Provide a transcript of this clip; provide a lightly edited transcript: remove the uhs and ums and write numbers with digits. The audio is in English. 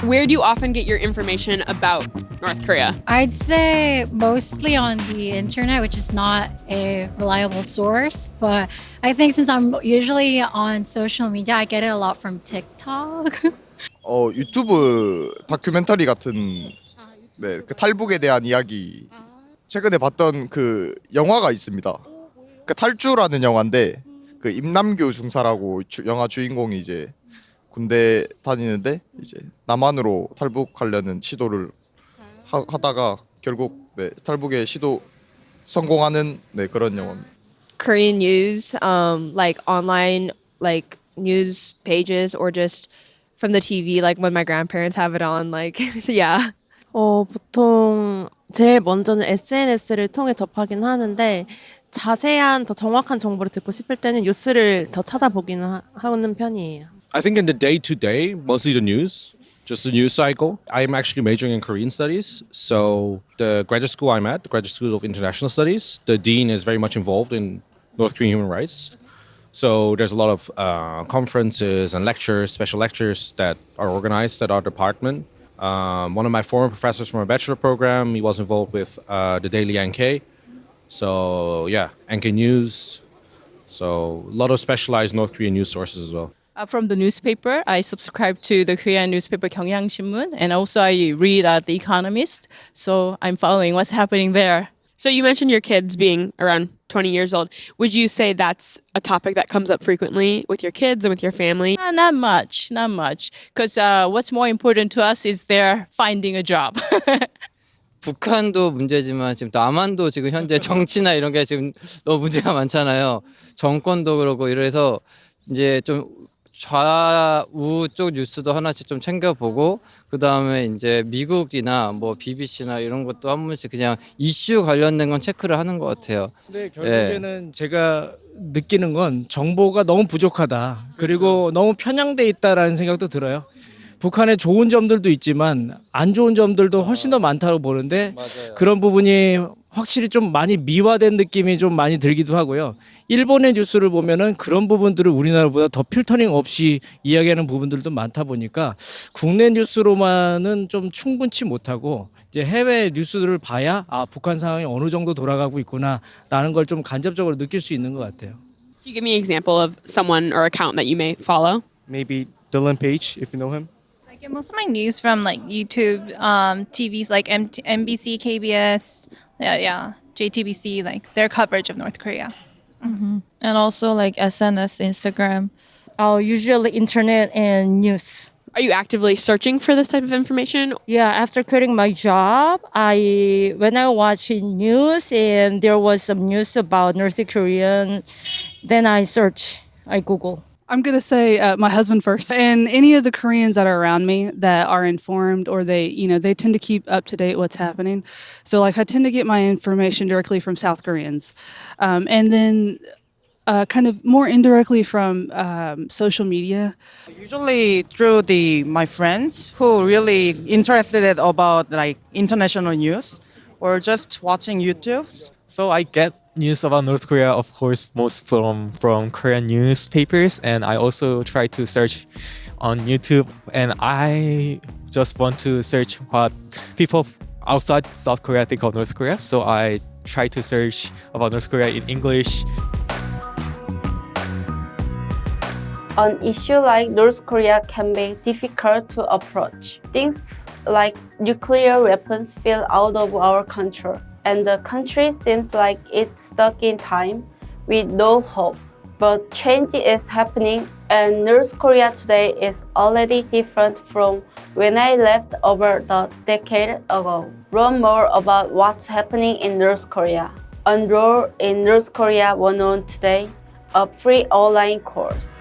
Where do you often get your information about North Korea? I'd say mostly on the internet, which is not a reliable source. But I think since I'm usually on social media, I get it a lot from TikTok. 유튜브 다큐멘터리 같은 네, 그 탈북에 대한 이야기 최근에 봤던 그 영화가 있습니다. 그 탈주라는 영화인데 그 임남규 중사라고 영화 주인공이 이제 군대 다니는데 이제 남한으로 탈북하려는 시도를 하다가 결국 네, 탈북의 시도 성공하는 네, 그런 영화입니다. Korean news, like online, like news pages, or just from the TV, like when my grandparents have it on, like yeah. 보통 제일 먼저는 SNS를 통해 접하긴 하는데 자세한 더 정확한 정보를 듣고 싶을 때는 뉴스를 더 찾아보기는 하는 편이에요. I think in the day-to-day, mostly the news, just the news cycle. I'm actually majoring in Korean studies. So the graduate school I'm at, the Graduate School of International Studies, the dean is very much involved in North Korean human rights. So there's a lot of conferences and lectures, special lectures that are organized at our department. One of my former professors from my bachelor program, he was involved with the Daily NK. So yeah, NK News. So a lot of specialized North Korean news sources as well. From the newspaper, I subscribe to the Korean newspaper 경향신문, and also I read The Economist, so I'm following what's happening there. So you mentioned your kids being around 20 years old. Would you say that's a topic that comes up frequently with your kids and with your family? Not much, because what's more important to us is they're finding a job. 북한도 문제지만 지금 남한도 지금 현재 정치나 이런 게 지금 너무 문제가 많잖아요. 정권도 그러고 이래서 이제 좀 좌우 쪽 뉴스도 하나씩 좀 챙겨보고 그 다음에 이제 미국이나 뭐 BBC나 이런 것도 한 번씩 그냥 이슈 관련된 건 체크를 하는 것 같아요. 근데 결국에는 제가 느끼는 건 정보가 너무 부족하다. 그리고 너무 편향돼 있다라는 생각도 들어요. 북한의 좋은 점들도 있지만 안 좋은 점들도 훨씬 더 많다고 보는데 그런 부분이 확실히 좀 많이 미화된 느낌이 좀 많이 들기도 하고요. 일본의 뉴스를 보면은 그런 부분들을 우리나라보다 더 필터링 없이 이야기하는 부분들도 많다 보니까 국내 뉴스로만은 좀 충분치 못하고 이제 해외 뉴스들을 봐야 북한 상황이 어느 정도 돌아가고 있구나라는 걸 좀 간접적으로 느낄 수 있는 것 같아요. Can you give me an example of someone or account that you may follow? Maybe Dylan Page, if you know him. I get most of my news from like YouTube, TVs like NBC, KBS, JTBC, like their coverage of North Korea. And also like SNS, Instagram. Usually internet and news. Are you actively searching for this type of information? Yeah, after quitting my job, when I watch news and there was some news about North Korean, then I Google. I'm going to say my husband first. And any of the Koreans that are around me that are informed or they tend to keep up to date what's happening. So like I tend to get my information directly from South Koreans. And then kind of more indirectly from social media. Usually through my friends who really interested about like international news or just watching YouTube. So I get news about North Korea, of course, most from Korean newspapers, and I also try to search on YouTube, and I just want to search what people outside South Korea think of North Korea, so I try to search about North Korea in English. An issue like North Korea can be difficult to approach. Things like nuclear weapons feel out of our control, and the country seems like it's stuck in time with no hope. But change is happening, and North Korea today is already different from when I left over a decade ago. Learn more about what's happening in North Korea. Enroll in North Korea 101 today, a free online course.